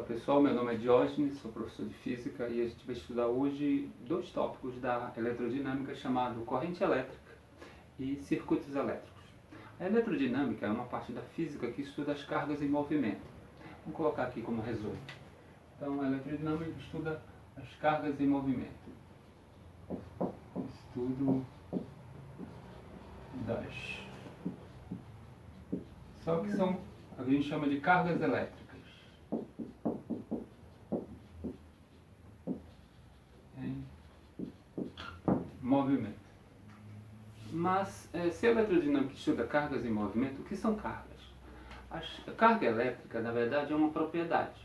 pessoal, meu nome é Diógenes, sou professor de Física e a gente vai estudar hoje dois tópicos da eletrodinâmica chamado corrente elétrica e circuitos elétricos. A eletrodinâmica é uma parte da física que estuda as cargas em movimento. Vamos colocar aqui como resumo. Então, a eletrodinâmica estuda as cargas em movimento. Estudo das... Só que são, a gente chama de cargas elétricas. Movimento. Mas, se a eletrodinâmica estuda cargas em movimento, o que são cargas? A carga elétrica, na verdade, é uma propriedade.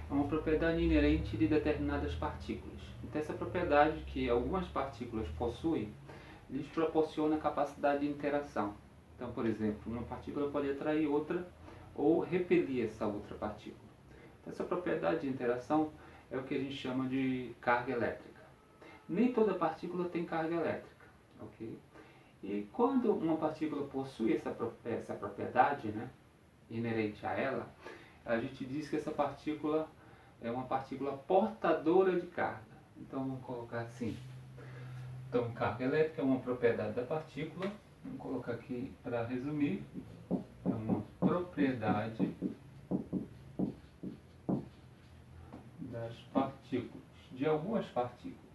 É uma propriedade inerente de determinadas partículas. Então, essa propriedade que algumas partículas possuem, lhes proporciona capacidade de interação. Então, por exemplo, uma partícula pode atrair outra ou repelir essa outra partícula. Então, essa propriedade de interação é o que a gente chama de carga elétrica. Nem toda partícula tem carga elétrica, ok? E quando uma partícula possui essa propriedade, né, inerente a ela, a gente diz que essa partícula é uma partícula portadora de carga. Então vamos colocar assim. Então carga elétrica é uma propriedade da partícula. Vamos colocar aqui para resumir. É uma propriedade das partículas, de algumas partículas.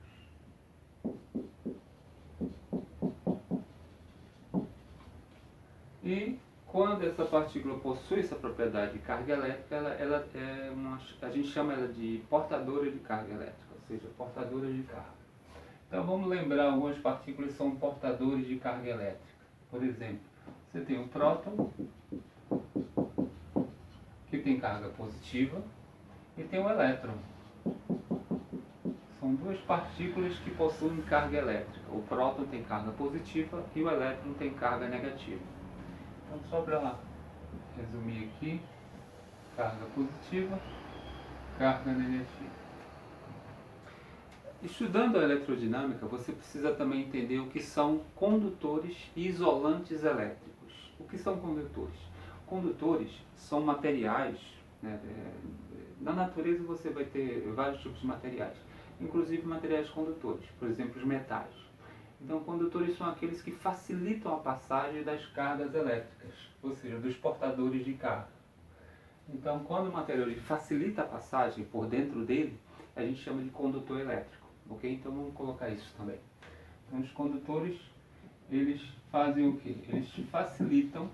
E quando essa partícula possui essa propriedade de carga elétrica, ela é a gente chama ela de portadora de carga elétrica, ou seja, portadora de carga. Então vamos lembrar, algumas partículas são portadores de carga elétrica. Por exemplo, você tem o próton, que tem carga positiva, e tem o elétron. São duas partículas que possuem carga elétrica. O próton tem carga positiva e o elétron tem carga negativa. Então, só para resumir aqui, carga positiva, carga negativa. Estudando a eletrodinâmica, você precisa também entender o que são condutores e isolantes elétricos. O que são condutores? Condutores são materiais, né, na natureza você vai ter vários tipos de materiais, inclusive materiais condutores, por exemplo, os metais. Então, condutores são aqueles que facilitam a passagem das cargas elétricas, ou seja, dos portadores de carga. Então, quando o material facilita a passagem por dentro dele, a gente chama de condutor elétrico, ok? Então, vamos colocar isso também. Então, os condutores, eles fazem o quê? Eles facilitam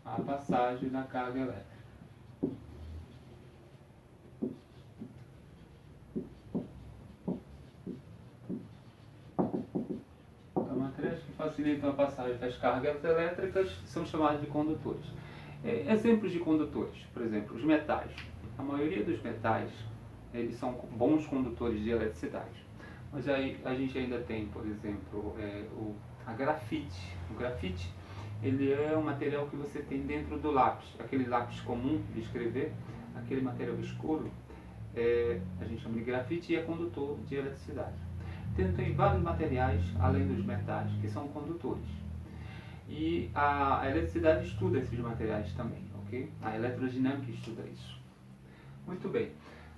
a passagem da carga elétrica. Facilitam a passagem das cargas elétricas são chamados de condutores. Exemplos de condutores, por exemplo, os metais. A maioria dos metais, eles são bons condutores de eletricidade. Mas aí a gente ainda tem, por exemplo, a grafite. O grafite, ele é um material que você tem dentro do lápis, aquele lápis comum de escrever, aquele material escuro, a gente chama de grafite e é condutor de eletricidade. Tem vários materiais, além dos metais, que são condutores. E a eletricidade estuda esses materiais também, ok? A eletrodinâmica estuda isso. Muito bem.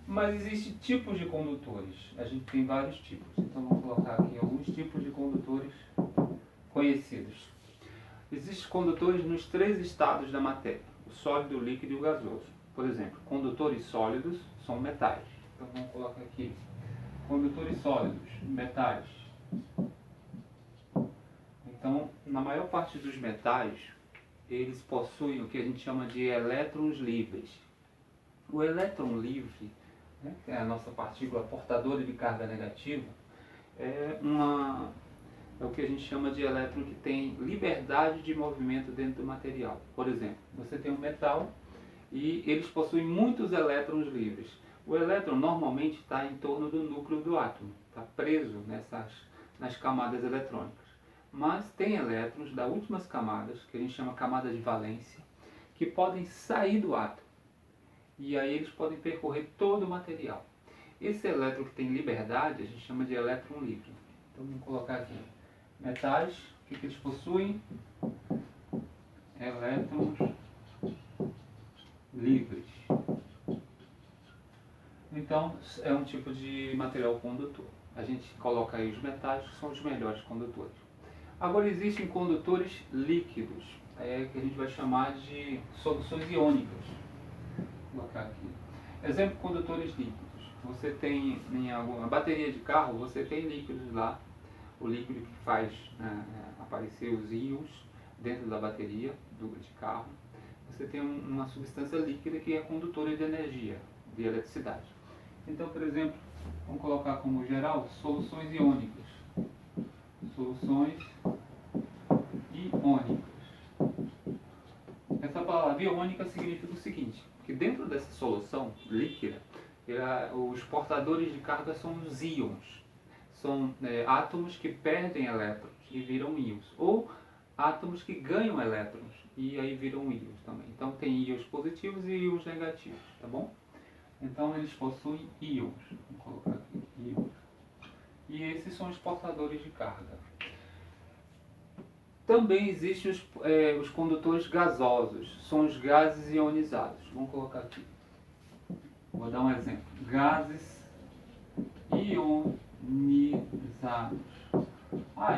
Mas existem tipos de condutores. A gente tem vários tipos. Então vamos colocar aqui alguns tipos de condutores conhecidos. Existem condutores nos três estados da matéria: o sólido, o líquido e o gasoso. Por exemplo, condutores sólidos são metais. Então vamos colocar aqui condutores sólidos, metais. Então, na maior parte dos metais, eles possuem o que a gente chama de elétrons livres. O elétron livre, né, que é a nossa partícula portadora de carga negativa, é o que a gente chama de elétron que tem liberdade de movimento dentro do material. Por exemplo, você tem um metal e eles possuem muitos elétrons livres. O elétron normalmente está em torno do núcleo do átomo, está preso nas camadas eletrônicas. Mas tem elétrons das últimas camadas, que a gente chama camada de valência, que podem sair do átomo. E aí eles podem percorrer todo o material. Esse elétron que tem liberdade, a gente chama de elétron livre. Então vamos colocar aqui. Metais, o que eles possuem? Elétrons livres. Então, é um tipo de material condutor. A gente coloca aí os metais, que são os melhores condutores. Agora, existem condutores líquidos, que a gente vai chamar de soluções iônicas. Vou colocar aqui. Exemplo, condutores líquidos. Você tem, em alguma bateria de carro, você tem líquidos lá, o líquido que faz aparecer os íons dentro da bateria de carro. Você tem uma substância líquida que é condutora de energia, de eletricidade. Então, por exemplo, vamos colocar como geral soluções iônicas. Soluções iônicas. Essa palavra iônica significa o seguinte, que dentro dessa solução líquida, os portadores de carga são os íons. São átomos que perdem elétrons e viram íons. Ou átomos que ganham elétrons e aí viram íons também. Então tem íons positivos e íons negativos, tá bom? Então eles possuem íons. Vou colocar aqui, íons. E esses são os portadores de carga. Também existem os condutores gasosos, são os gases ionizados. Vamos colocar aqui. Vou dar um exemplo. Gases ionizados.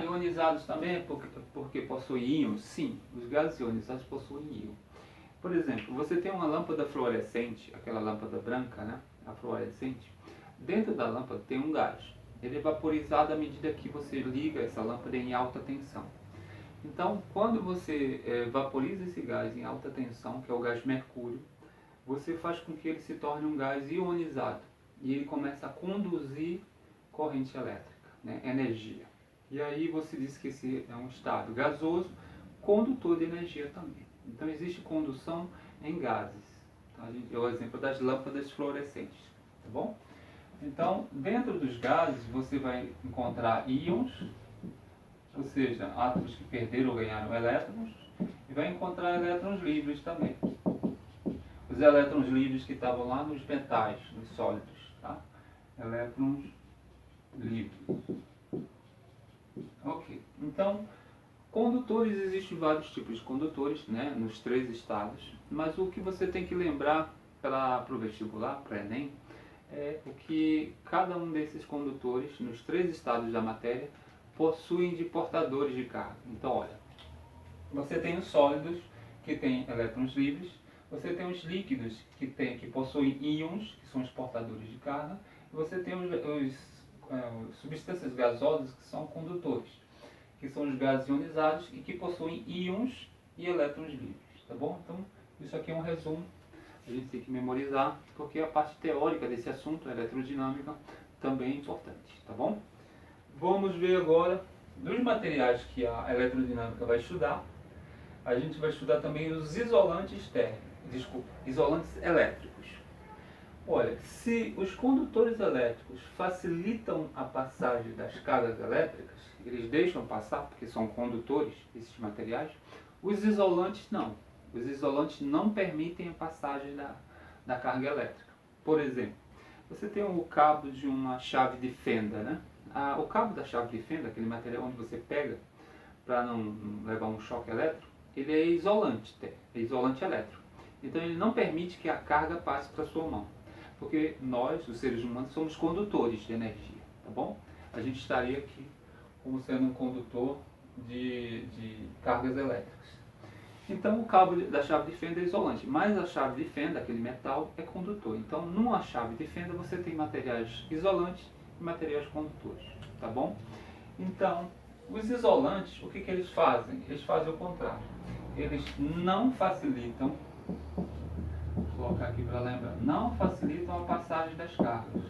Ionizados também porque possuem íons? Sim, os gases ionizados possuem íon. Por exemplo, você tem uma lâmpada fluorescente, aquela lâmpada branca, né? A fluorescente. Dentro da lâmpada tem um gás. Ele é vaporizado à medida que você liga essa lâmpada em alta tensão. Então, quando você vaporiza esse gás em alta tensão, que é o gás mercúrio, você faz com que ele se torne um gás ionizado. E ele começa a conduzir corrente elétrica, né? Energia. E aí você diz que esse é um estado gasoso, condutor de energia também. Então existe condução em gases. Tá? É o exemplo das lâmpadas fluorescentes. Tá bom? Então, dentro dos gases você vai encontrar íons, ou seja, átomos que perderam ou ganharam elétrons, e vai encontrar elétrons livres também. Os elétrons livres que estavam lá nos metais, nos sólidos, tá? Elétrons livres. Ok. Então, condutores, existem vários tipos de condutores, né, nos 3 estados, mas o que você tem que lembrar para o vestibular, para o Enem, é o que cada um desses condutores, nos 3 estados da matéria, possuem de portadores de carga. Então, olha, você tem os sólidos, que têm elétrons livres, você tem os líquidos, que possuem íons, que são os portadores de carga, e você tem os substâncias gasosas, que são condutores, que são os gases ionizados e que possuem íons e elétrons livres, tá bom? Então, isso aqui é um resumo, a gente tem que memorizar, porque a parte teórica desse assunto, a eletrodinâmica, também é importante, tá bom? Vamos ver agora, nos materiais que a eletrodinâmica vai estudar, a gente vai estudar também os isolantes isolantes elétricos. Olha, se os condutores elétricos facilitam a passagem das cargas elétricas, eles deixam passar porque são condutores, esses materiais, os isolantes não. Os isolantes não permitem a passagem da carga elétrica. Por exemplo, você tem o cabo de uma chave de fenda, né? O cabo da chave de fenda, aquele material onde você pega para não levar um choque elétrico, ele é isolante elétrico. Então ele não permite que a carga passe para a sua mão. Porque nós, os seres humanos, somos condutores de energia, tá bom? A gente estaria aqui como sendo um condutor de cargas elétricas. Então o cabo da chave de fenda é isolante, mas a chave de fenda, aquele metal, é condutor. Então numa chave de fenda você tem materiais isolantes e materiais condutores, tá bom? Então, os isolantes, o que eles fazem? Eles fazem o contrário. Eles não facilitam, vou colocar aqui para lembrar, não facilitam a passagem das cargas.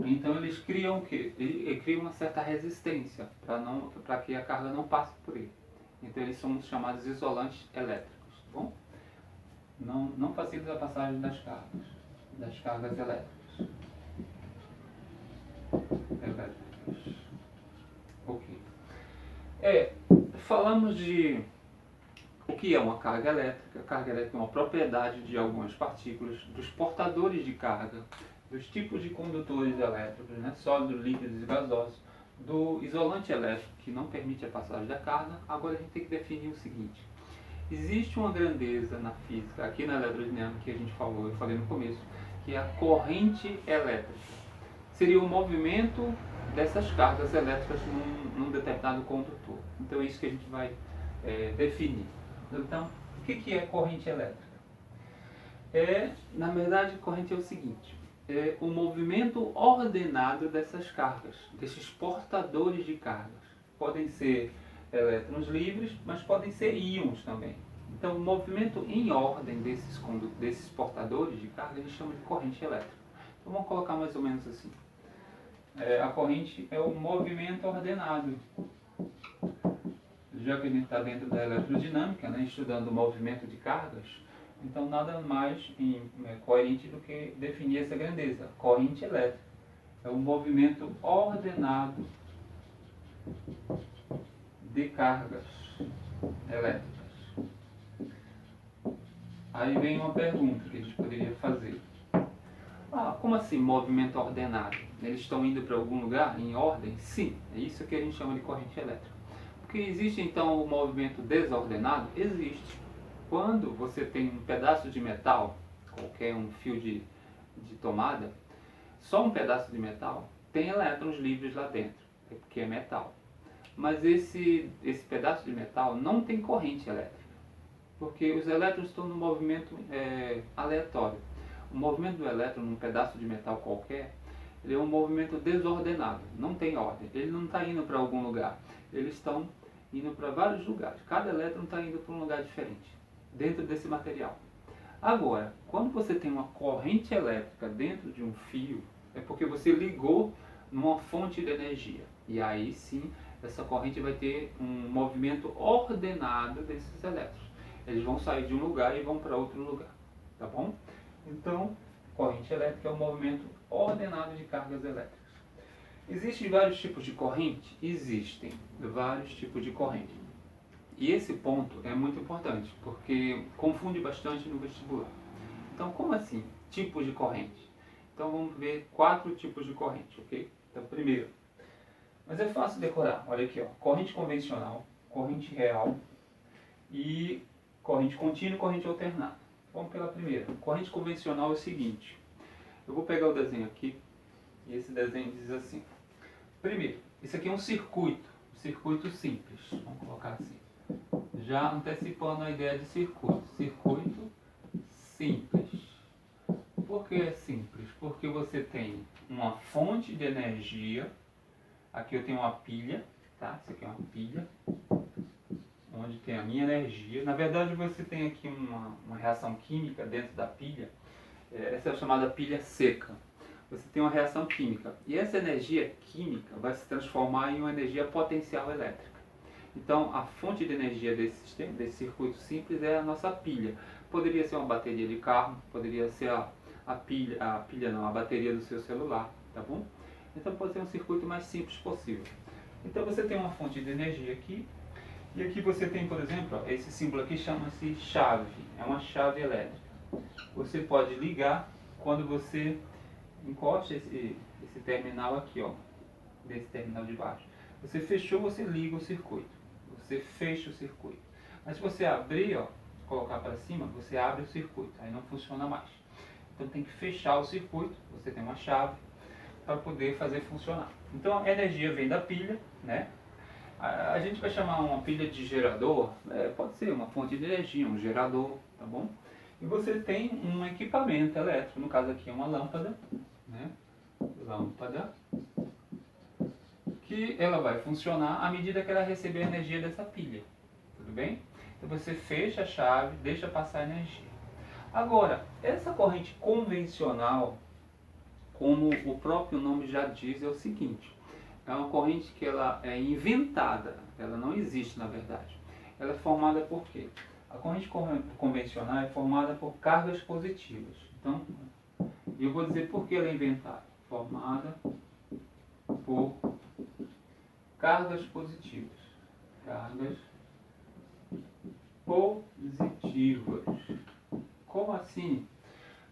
Então eles criam o quê? Eles criam uma certa resistência para que a carga não passe por ele. Então eles são chamados isolantes elétricos, tá bom? Não facilita a passagem das cargas elétricas. Ok. Falamos de o que é uma carga elétrica. A carga elétrica é uma propriedade de algumas partículas, dos portadores de carga, dos tipos de condutores elétricos, né? Sólidos, líquidos e gasosos, do isolante elétrico que não permite a passagem da carga, agora a gente tem que definir o seguinte. Existe uma grandeza na física, aqui na eletrodinâmica que a gente falou, eu falei no começo, que é a corrente elétrica. Seria o movimento dessas cargas elétricas num determinado condutor. Então é isso que a gente vai definir. Então, o que é corrente elétrica? Na verdade, corrente é o seguinte, é o movimento ordenado dessas cargas, desses portadores de cargas. Podem ser elétrons livres, mas podem ser íons também. Então, o movimento em ordem desses portadores de carga, a gente chama de corrente elétrica. Então, vamos colocar mais ou menos assim. A corrente é o movimento ordenado. Já que a gente está dentro da eletrodinâmica, né, estudando o movimento de cargas, então nada mais coerente do que definir essa grandeza. Corrente elétrica é o movimento ordenado de cargas elétricas. Aí vem uma pergunta que a gente poderia fazer. Como assim movimento ordenado? Eles estão indo para algum lugar em ordem? Sim, é isso que a gente chama de corrente elétrica. Porque existe então o movimento desordenado? Existe. Quando você tem um pedaço de metal, qualquer um fio de tomada, só um pedaço de metal tem elétrons livres lá dentro, porque é metal. Mas esse pedaço de metal não tem corrente elétrica, porque os elétrons estão no movimento aleatório. O movimento do elétron num pedaço de metal qualquer, ele é um movimento desordenado, não tem ordem. Ele não está indo para algum lugar, eles estão indo para vários lugares. Cada elétron está indo para um lugar diferente, dentro desse material. Agora, quando você tem uma corrente elétrica dentro de um fio, é porque você ligou numa fonte de energia. E aí sim, essa corrente vai ter um movimento ordenado desses elétrons. Eles vão sair de um lugar e vão para outro lugar. Tá bom? Então, corrente elétrica é o movimento ordenado de cargas elétricas. Existem vários tipos de corrente? Existem vários tipos de corrente. E esse ponto é muito importante, porque confunde bastante no vestibular. Então, como assim? Tipos de corrente. Então, vamos ver 4 tipos de corrente, ok? Então, primeiro, mas é fácil decorar. Olha aqui, ó, corrente convencional, corrente real e corrente contínua e corrente alternada. Vamos pela primeira. Corrente convencional é o seguinte. Eu vou pegar o desenho aqui, e esse desenho diz assim. Primeiro, isso aqui é um circuito simples. Vamos colocar assim. Já antecipando a ideia de circuito. Circuito simples. Por que é simples? Porque você tem uma fonte de energia. Aqui eu tenho uma pilha, tá? Isso aqui é uma pilha, onde tem a minha energia. Na verdade, você tem aqui uma reação química dentro da pilha. Essa é a chamada pilha seca. Você tem uma reação química. E essa energia química vai se transformar em uma energia potencial elétrica. Então, a fonte de energia desse circuito simples é a nossa pilha. Poderia ser uma bateria de carro, poderia ser a bateria do seu celular, tá bom? Então, pode ser um circuito mais simples possível. Então, você tem uma fonte de energia aqui, e aqui você tem, por exemplo, esse símbolo aqui chama-se chave, é uma chave elétrica. Você pode ligar quando você encosta esse terminal aqui, ó, desse terminal de baixo. Você fechou, você liga o circuito. Você fecha o circuito. Mas se você abrir, ó, colocar para cima, você abre o circuito. Aí não funciona mais. Então tem que fechar o circuito. Você tem uma chave para poder fazer funcionar. Então a energia vem da pilha, né? A gente vai chamar uma pilha de gerador, pode ser uma fonte de energia, um gerador, tá bom? E você tem um equipamento elétrico, no caso aqui é uma lâmpada, né? Lâmpada, que ela vai funcionar à medida que ela receber a energia dessa pilha, tudo bem? Então você fecha a chave, deixa passar a energia. Agora, essa corrente convencional, como o próprio nome já diz, é o seguinte: é uma corrente que ela é inventada, ela não existe na verdade. Ela é formada por quê? A corrente convencional é formada por cargas positivas. Então, eu vou dizer por que ela é inventada. Formada por cargas positivas. Cargas positivas. Como assim?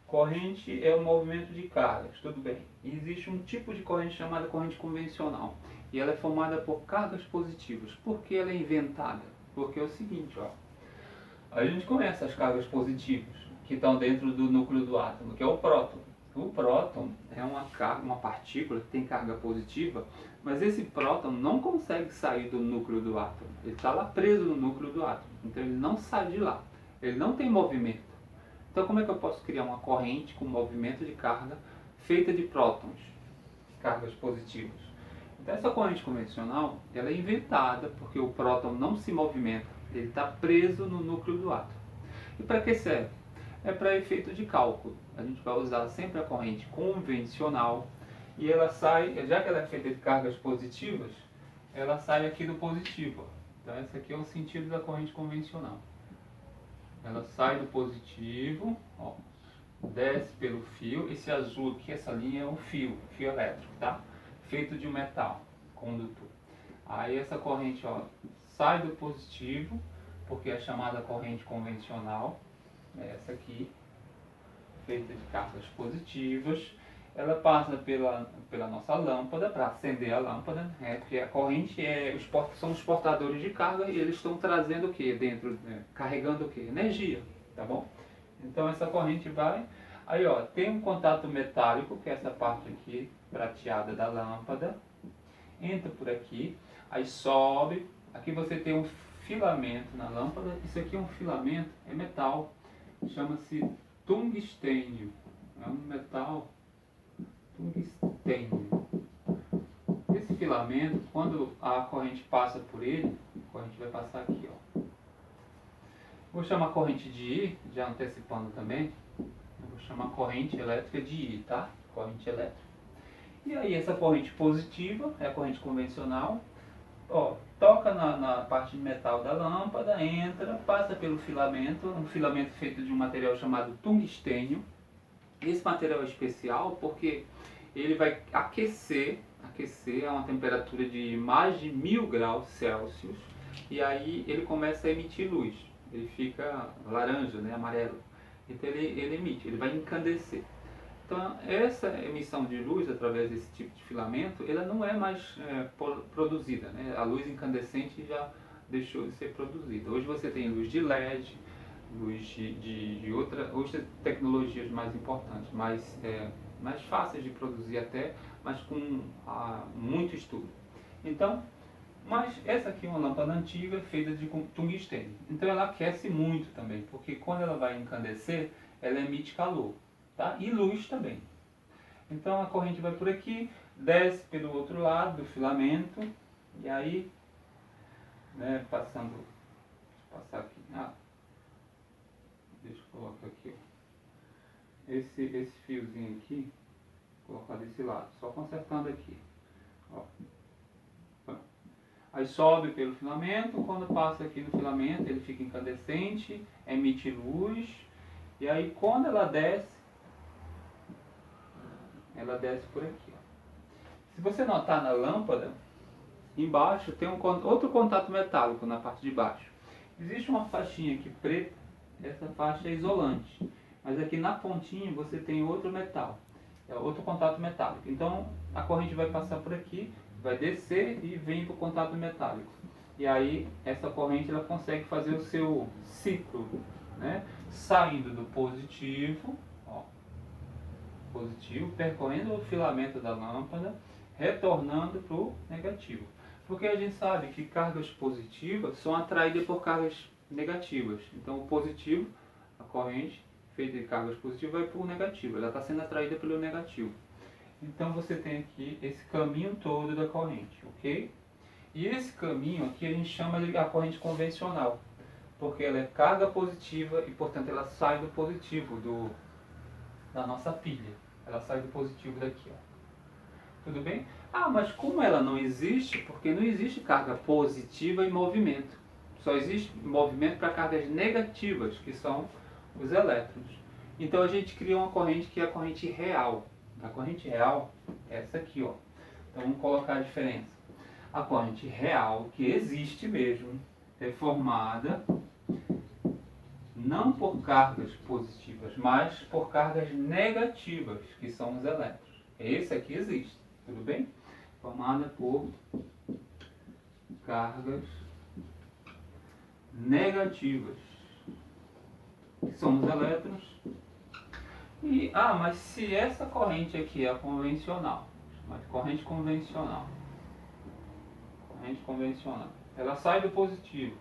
Corrente é o movimento de cargas, tudo bem. E existe um tipo de corrente chamada corrente convencional. e ela é formada por cargas positivas. Por que ela é inventada? Porque é o seguinte, ó, a gente conhece as cargas positivas que estão dentro do núcleo do átomo, que é o próton. O próton é uma partícula que tem carga positiva, mas esse próton não consegue sair do núcleo do átomo. Ele está lá preso no núcleo do átomo, então ele não sai de lá. Ele não tem movimento. Então como é que eu posso criar uma corrente com movimento de carga feita de prótons, cargas positivas? Então essa corrente convencional, ela é inventada porque o próton não se movimenta, ele está preso no núcleo do átomo. E para que serve? É para efeito de cálculo. A gente vai usar sempre a corrente convencional e ela sai, já que ela é feita de cargas positivas, ela sai aqui do positivo. Então esse aqui é o sentido da corrente convencional. Ela sai do positivo, ó, desce pelo fio. Esse azul aqui, essa linha é um fio elétrico, tá? Feito de um metal condutor. Aí essa corrente, ó, sai do positivo, porque é chamada corrente convencional, é essa aqui, feita de cargas positivas. Ela passa pela nossa lâmpada, para acender a lâmpada, porque a corrente são os portadores de carga e eles estão trazendo o que dentro, carregando o que? Energia, tá bom? Então essa corrente vai, aí ó, tem um contato metálico, que é essa parte aqui, prateada da lâmpada, entra por aqui, aí sobe, aqui você tem um filamento na lâmpada, isso aqui é um filamento, é metal, chama-se tungstênio, é um metal tungstênio. Esse filamento, quando a corrente passa por ele, a corrente vai passar aqui, ó. Vou chamar a corrente de I, já antecipando também, eu vou chamar a corrente elétrica de I, tá? Corrente elétrica. E aí essa corrente positiva, é a corrente convencional, ó, toca na parte de metal da lâmpada, entra, passa pelo filamento, um filamento feito de um material chamado tungstênio. Esse material é especial porque ele vai aquecer a uma temperatura de mais de 1000 graus Celsius, e aí ele começa a emitir luz. Ele fica laranja, né, amarelo. Então ele emite, ele vai encandecer. Então essa emissão de luz através desse tipo de filamento, ela não é mais produzida, né? A luz incandescente já deixou de ser produzida. Hoje você tem luz de LED, luz de outras tecnologias mais importantes, mais fáceis de produzir até, mas com muito estudo. Então, mas essa aqui é uma lâmpada antiga feita de tungstênio. Então ela aquece muito também, porque quando ela vai encandecer, ela emite calor, tá? E luz também. Então a corrente vai por aqui, desce pelo outro lado do filamento, e aí, né, passar aqui, deixa eu colocar aqui, ó. Esse fiozinho aqui, vou colocar desse lado, só consertando aqui, ó. Aí sobe pelo filamento, quando passa aqui no filamento ele fica incandescente, emite luz, e aí quando ela desce por aqui, ó. Se você notar na lâmpada, embaixo tem outro contato metálico na parte de baixo. Existe uma faixinha aqui preta, essa faixa é isolante, mas aqui na pontinha você tem outro metal, é outro contato metálico. Então a corrente vai passar por aqui, vai descer e vem para o contato metálico. E aí essa corrente ela consegue fazer o seu ciclo, né? Saindo do positivo, ó, positivo, percorrendo o filamento da lâmpada, retornando para o negativo. Porque a gente sabe que cargas positivas são atraídas por cargas negativas. Então o positivo, a corrente feita de cargas positivas, vai para o negativo. Ela está sendo atraída pelo negativo. Então você tem aqui esse caminho todo da corrente, ok? E esse caminho aqui a gente chama de a corrente convencional, porque ela é carga positiva e, portanto, ela sai do positivo da nossa pilha. Ela sai do positivo daqui, ó. Tudo bem? Mas como ela não existe, porque não existe carga positiva em movimento. Só existe movimento para cargas negativas, que são os elétrons. Então a gente cria uma corrente que é a corrente real. A corrente real é essa aqui, ó. Então vamos colocar a diferença. A corrente real, que existe mesmo, é formada não por cargas positivas, mas por cargas negativas, que são os elétrons. Esse aqui existe, tudo bem? Formada por cargas negativas, que são os elétrons. E, mas se essa corrente aqui é a convencional, chama de corrente convencional, ela sai do positivo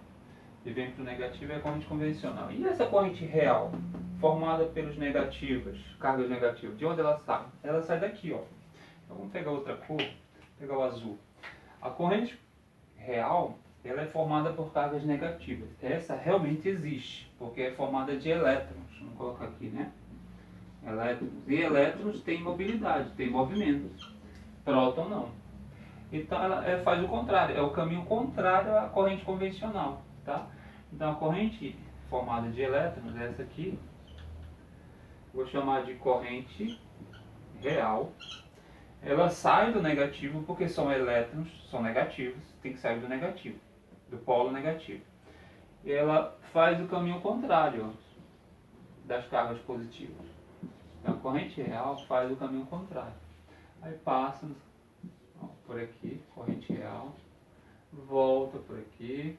e vem para o negativo, é a corrente convencional. E essa corrente real, formada pelos negativos, cargas negativas, de onde ela sai? Ela sai daqui, ó. Então vamos pegar outra cor, pegar o azul. A corrente real, ela é formada por cargas negativas. Essa realmente existe, porque é formada de elétrons. Vamos colocar aqui, né? Elétrons. E elétrons têm mobilidade, têm movimento. Próton não. Então ela faz o contrário, é o caminho contrário à corrente convencional, tá? Então a corrente formada de elétrons, essa aqui, vou chamar de corrente real. Ela sai do negativo porque são elétrons, são negativos, tem que sair do negativo, do polo negativo. E ela faz o caminho contrário das cargas positivas. Então a corrente real faz o caminho contrário. Aí passa por aqui, corrente real, volta por aqui,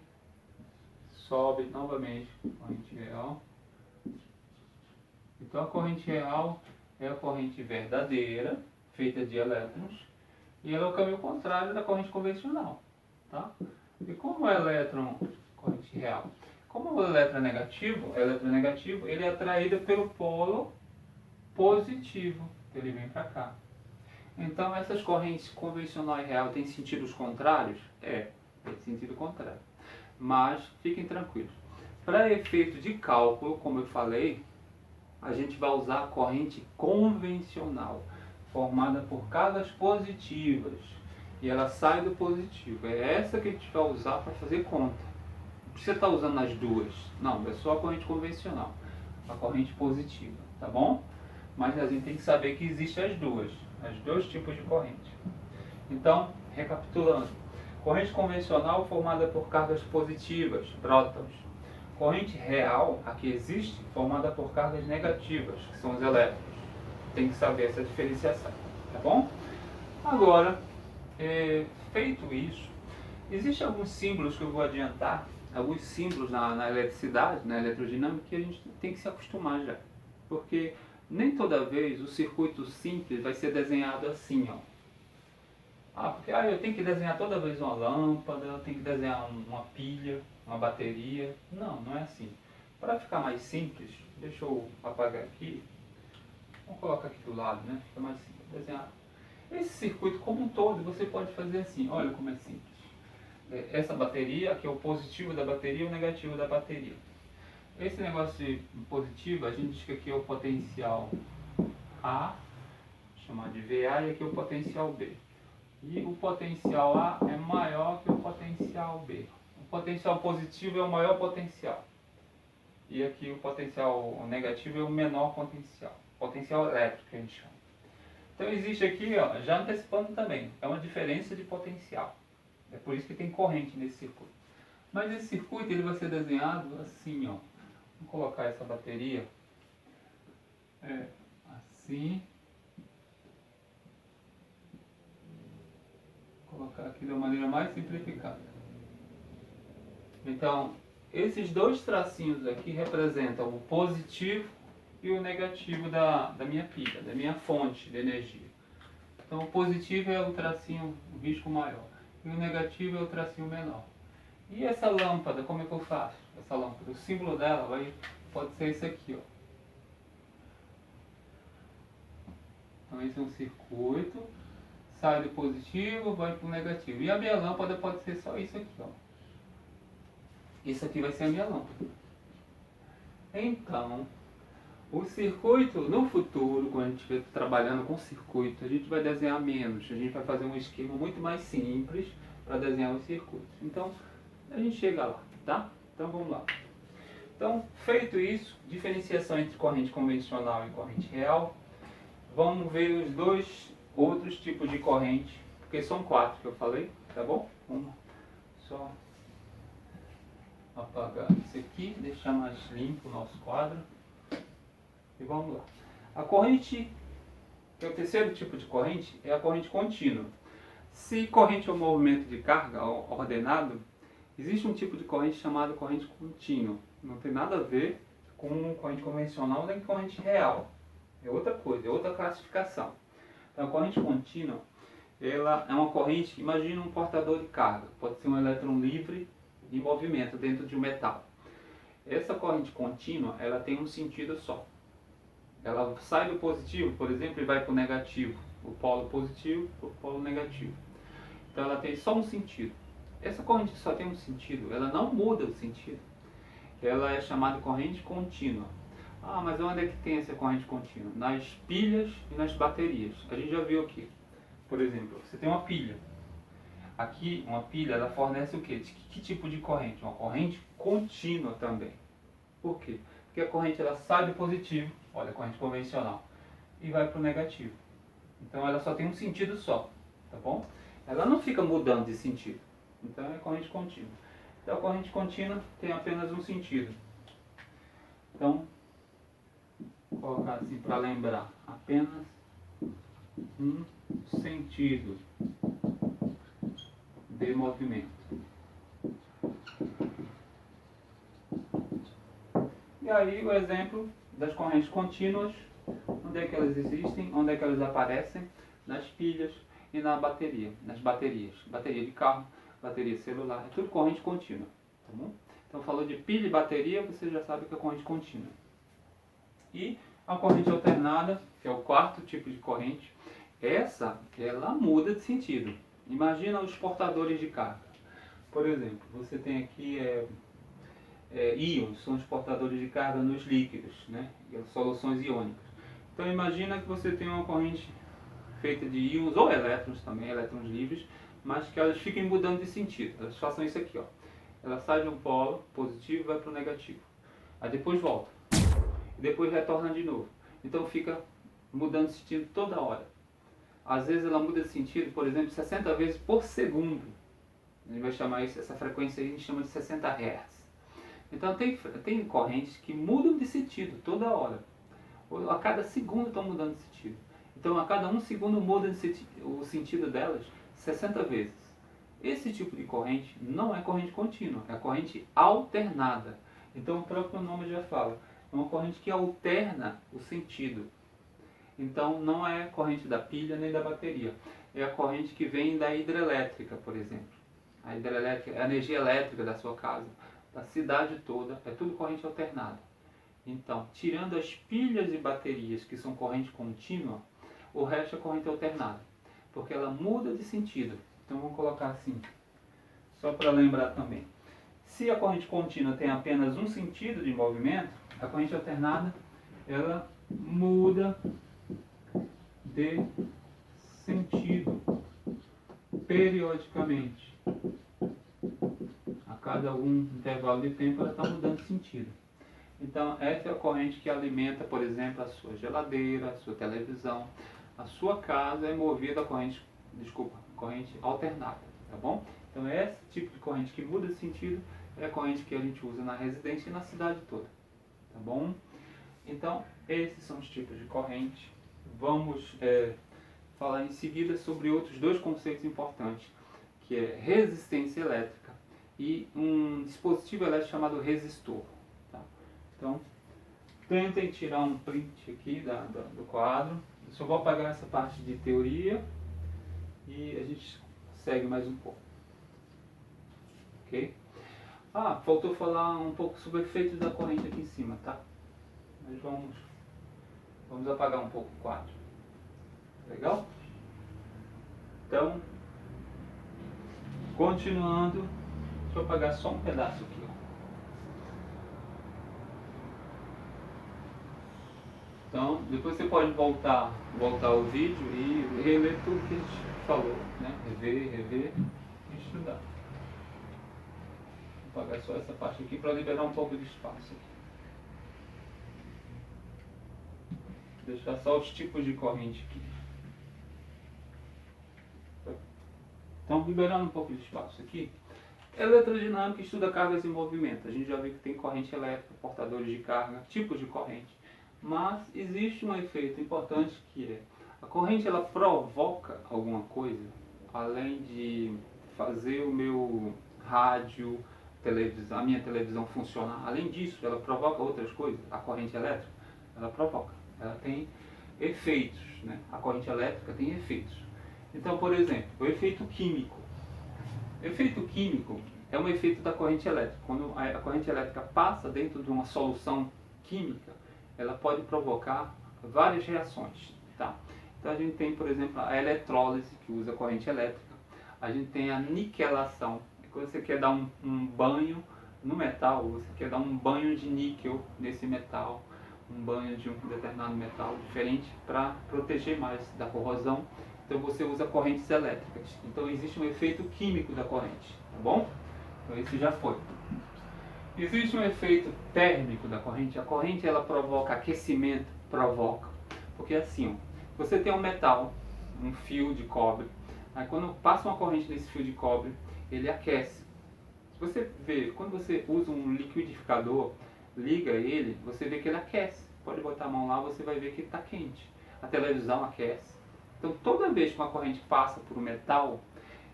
sobe novamente, corrente real. Então a corrente real é a corrente verdadeira, feita de elétrons, e ela é o caminho contrário da corrente convencional, tá? E como o elétron, corrente real, como o elétron é negativo, ele é atraído pelo polo positivo, ele vem para cá. Então essas correntes convencional e real têm sentidos contrários? Tem sentido contrário. Mas fiquem tranquilos. Para efeito de cálculo, como eu falei, a gente vai usar a corrente convencional, formada por cargas positivas. E ela sai do positivo. É essa que a gente vai usar para fazer conta. Não precisa estar usando as duas. Não, é só a corrente convencional. A corrente positiva, tá bom? Mas a gente tem que saber que existem as dois tipos de corrente. Então, recapitulando. Corrente convencional formada por cargas positivas, prótons. Corrente real, a que existe, formada por cargas negativas, que são os elétrons. Tem que saber essa diferenciação, tá bom? Agora, feito isso, existem alguns símbolos que eu vou adiantar, alguns símbolos na eletricidade, na eletrodinâmica, que a gente tem que se acostumar já. Porque nem toda vez o circuito simples vai ser desenhado assim, ó. Porque eu tenho que desenhar toda vez uma lâmpada, eu tenho que desenhar uma pilha, uma bateria. Não, não é assim. Para ficar mais simples, deixa eu apagar aqui. Vamos colocar aqui do lado, né? Fica mais simples. Desenhar esse circuito como um todo, você pode fazer assim. Olha como é simples. Essa bateria, aqui é o positivo da bateria e o negativo da bateria. Esse negócio de positivo, a gente diz que aqui é o potencial A, chamar de VA, e aqui é o potencial B. E o potencial A é maior que o potencial B. O potencial positivo é o maior potencial. E aqui o potencial negativo é o menor potencial. Potencial elétrico que a gente chama. Então existe aqui, ó, já antecipando também, é uma diferença de potencial. É por isso que tem corrente nesse circuito. Mas esse circuito ele vai ser desenhado assim, ó. Vou colocar essa bateria assim. Vou colocar aqui da maneira mais simplificada. Então, esses dois tracinhos aqui representam o positivo e o negativo da minha pilha, da minha fonte de energia. Então, o positivo é o tracinho, o risco maior, e o negativo é o tracinho menor. E essa lâmpada, como é que eu faço? Essa lâmpada, o símbolo dela pode ser esse aqui, ó. Então esse é um circuito, sai do positivo, vai para o negativo. E a minha lâmpada pode ser só isso aqui, ó. Isso aqui vai ser a minha lâmpada. Então, o circuito, no futuro, quando a gente estiver trabalhando com circuito, a gente vai desenhar menos. A gente vai fazer um esquema muito mais simples para desenhar os circuitos. Então, a gente chega lá, tá? Então vamos lá. Então, feito isso, diferenciação entre corrente convencional e corrente real, vamos ver os dois outros tipos de corrente, porque são 4 que eu falei, tá bom? Vamos só apagar isso aqui, deixar mais limpo o nosso quadro. E vamos lá. A corrente, que é o terceiro tipo de corrente, é a corrente contínua. Se corrente é um movimento de carga ordenado, existe um tipo de corrente chamado corrente contínua. Não tem nada a ver com corrente convencional nem corrente real. É outra coisa, é outra classificação. Então, a corrente contínua, ela é uma corrente, imagina um portador de carga, pode ser um elétron livre em movimento dentro de um metal. Essa corrente contínua, ela tem um sentido só. Ela sai do positivo, por exemplo, e vai para o negativo, o polo positivo para o polo negativo. Então ela tem só um sentido. Essa corrente só tem um sentido, ela não muda o sentido. Ela é chamada de corrente contínua. Ah, mas onde é que tem essa corrente contínua? Nas pilhas e nas baterias. A gente já viu aqui. Por exemplo, você tem uma pilha. Aqui, uma pilha, ela fornece o quê? Que tipo de corrente? Uma corrente contínua também. Por quê? Porque a corrente ela sai do positivo, olha a corrente convencional, e vai para o negativo. Então ela só tem um sentido só, tá bom? Ela não fica mudando de sentido. Então é corrente contínua. Então a corrente contínua tem apenas um sentido. Então, vou colocar assim para lembrar, apenas um sentido de movimento. E aí o exemplo das correntes contínuas, onde é que elas existem, onde é que elas aparecem? Nas pilhas e nas baterias. Bateria de carro, bateria celular, é tudo corrente contínua. Tá bom? Então falou de pilha e bateria, você já sabe que é corrente contínua. E a corrente alternada, que é o quarto tipo de corrente, essa, ela muda de sentido. Imagina os portadores de carga. Por exemplo, você tem aqui íons, são os portadores de carga nos líquidos, né? Soluções iônicas. Então imagina que você tem uma corrente feita de íons ou elétrons também, elétrons livres, mas que elas fiquem mudando de sentido. Elas façam isso aqui, ó. Ela sai de um polo positivo e vai para o negativo. Aí depois volta. E depois retorna de novo. Então fica mudando de sentido toda hora. Às vezes ela muda de sentido, por exemplo, 60 vezes por segundo. A gente vai chamar isso, essa frequência aí a gente chama de 60 Hz. Então tem correntes que mudam de sentido toda hora. A cada segundo estão mudando de sentido. Então a cada um segundo muda o sentido delas 60 vezes. Esse tipo de corrente não é corrente contínua, é corrente alternada. Então o próprio nome já fala, é uma corrente que alterna o sentido. Então não é corrente da pilha nem da bateria, é a corrente que vem da hidrelétrica, por exemplo. A hidrelétrica, a energia elétrica da sua casa, da cidade toda, é tudo corrente alternada. Então, tirando as pilhas e baterias que são corrente contínua, o resto é corrente alternada, porque ela muda de sentido. Então vamos colocar assim, só para lembrar também. Se a corrente contínua tem apenas um sentido de movimento, a corrente alternada ela muda de sentido periodicamente. A cada um intervalo de tempo ela está mudando de sentido. Então essa é a corrente que alimenta, por exemplo, a sua geladeira, a sua televisão. A sua casa é movida a corrente alternada, tá bom? Então esse tipo de corrente que muda de sentido é a corrente que a gente usa na residência e na cidade toda, tá bom? Então esses são os tipos de corrente. Vamos falar em seguida sobre outros dois conceitos importantes, que é resistência elétrica e um dispositivo elétrico chamado resistor. Tá? Então, tentem tirar um print aqui do quadro. Eu só vou apagar essa parte de teoria e a gente segue mais um pouco. Ok? Ah, faltou falar um pouco sobre efeitos da corrente aqui em cima, tá? Mas vamos apagar um pouco o quadro. Legal? Então, continuando, deixa eu apagar só um pedaço aqui. Ó. Então, depois você pode voltar o vídeo e reler tudo que a gente falou, né? Rever e estudar. Vou apagar só essa parte aqui para liberar um pouco de espaço aqui. Deixar só os tipos de corrente aqui. Então, liberando um pouco de espaço aqui, eletrodinâmica estuda cargas em movimento. A gente já viu que tem corrente elétrica, portadores de carga, tipos de corrente. Mas existe um efeito importante que é, a corrente ela provoca alguma coisa? além de fazer o meu rádio, televisão, a minha televisão funcionar, além disso, ela provoca outras coisas. A corrente elétrica, ela provoca, ela tem efeitos, né? A corrente elétrica tem efeitos. Então, por exemplo, o efeito químico. O efeito químico é um efeito da corrente elétrica. Quando a corrente elétrica passa dentro de uma solução química, ela pode provocar várias reações, tá? Então a gente tem, por exemplo, a eletrólise, que usa corrente elétrica. A gente tem a niquelação, quando você quer dar um banho no metal, você quer dar um banho de níquel nesse metal, um banho de um determinado metal diferente para proteger mais da corrosão. Então você usa correntes elétricas. Então existe um efeito químico da corrente, tá bom? Então esse já foi. Existe um efeito térmico da corrente. A corrente ela provoca aquecimento, provoca. Porque assim, ó, você tem um metal, um fio de cobre. Aí quando passa uma corrente nesse fio de cobre, ele aquece. Se você vê, quando você usa um liquidificador, liga ele, você vê que ele aquece. Pode botar a mão lá, você vai ver que está quente. A televisão aquece. Então toda vez que uma corrente passa por um metal,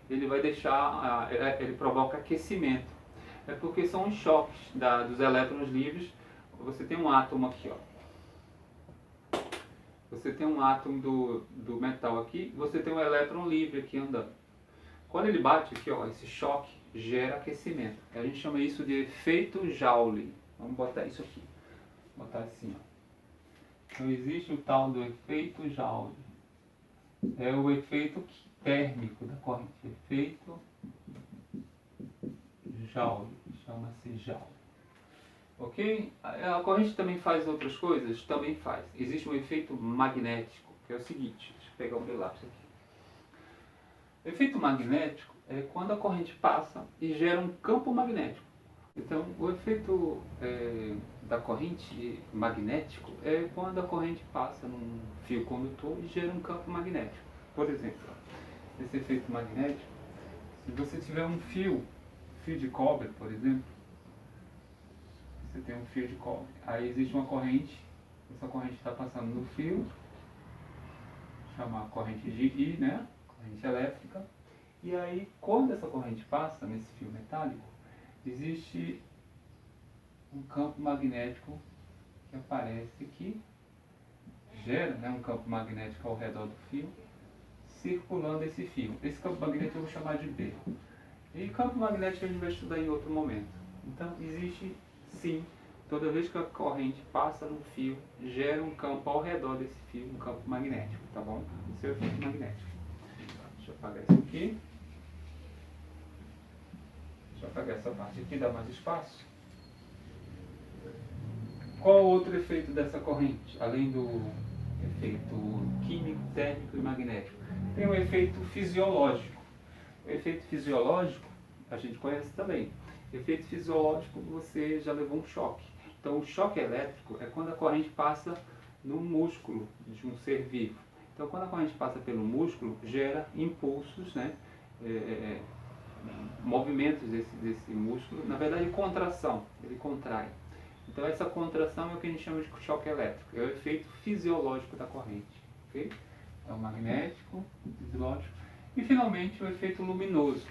ele vai deixar, ele provoca aquecimento. É porque são os choques dos elétrons livres. Você tem um átomo aqui, ó. Você tem um átomo do metal aqui, você tem um elétron livre aqui andando. Quando ele bate aqui, ó, esse choque gera aquecimento. A gente chama isso de efeito Joule. Vamos botar isso aqui. Vou botar assim, ó. Então existe o tal do efeito Joule. É o efeito térmico da corrente. Efeito Joule. Chama-se Joule. Ok? A corrente também faz outras coisas? Também faz. Existe um efeito magnético, que é o seguinte. Deixa eu pegar o meu lápis aqui. O efeito magnético é quando a corrente passa e gera um campo magnético. Então, o efeito da corrente magnético é quando a corrente passa num fio condutor e gera um campo magnético. Por exemplo, esse efeito magnético, se você tiver um fio de cobre, por exemplo, você tem um fio de cobre, aí existe uma corrente, essa corrente está passando no fio, chama corrente de I, né? Corrente elétrica, e aí quando essa corrente passa nesse fio metálico, existe um campo magnético que aparece aqui, gera, né, um campo magnético ao redor do fio, circulando esse fio. Esse campo magnético eu vou chamar de B. E campo magnético a gente vai estudar em outro momento. Então existe sim, toda vez que a corrente passa no fio, gera um campo ao redor desse fio, um campo magnético, tá bom? Esse é o efeito magnético. Deixa eu apagar isso aqui. Deixa eu apagar essa parte aqui, dá mais espaço. Qual outro efeito dessa corrente, além do efeito químico, térmico e magnético? Tem o efeito fisiológico. O efeito fisiológico a gente conhece também. O efeito fisiológico você já levou um choque. Então o choque elétrico é quando a corrente passa no músculo de um ser vivo. Então quando a corrente passa pelo músculo, gera impulsos, né? Movimentos desse músculo, na verdade contração, ele contrai. Então essa contração é o que a gente chama de choque elétrico, é o efeito fisiológico da corrente. Okay? Então magnético, fisiológico e finalmente o efeito luminoso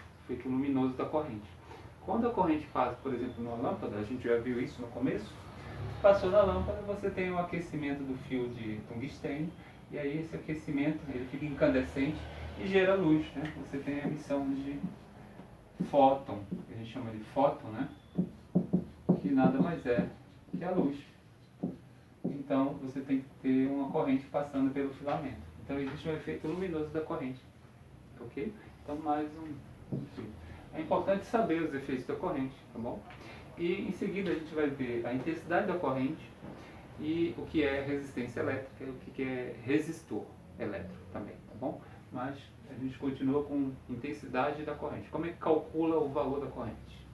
da corrente. Quando a corrente passa, por exemplo, numa lâmpada, a gente já viu isso no começo, passou na lâmpada, você tem um aquecimento do fio de tungstênio e aí esse aquecimento ele fica incandescente e gera luz, né? Você tem a emissão de fóton, que a gente chama de fóton, né? Que nada mais é que a luz. Então você tem que ter uma corrente passando pelo filamento. Então existe um efeito luminoso da corrente. Ok? Então mais um efeito. É importante saber os efeitos da corrente, tá bom? E em seguida a gente vai ver a intensidade da corrente e o que é resistência elétrica e o que é resistor elétrico também, tá bom? Mas a gente continua com intensidade da corrente. Como é que calcula o valor da corrente?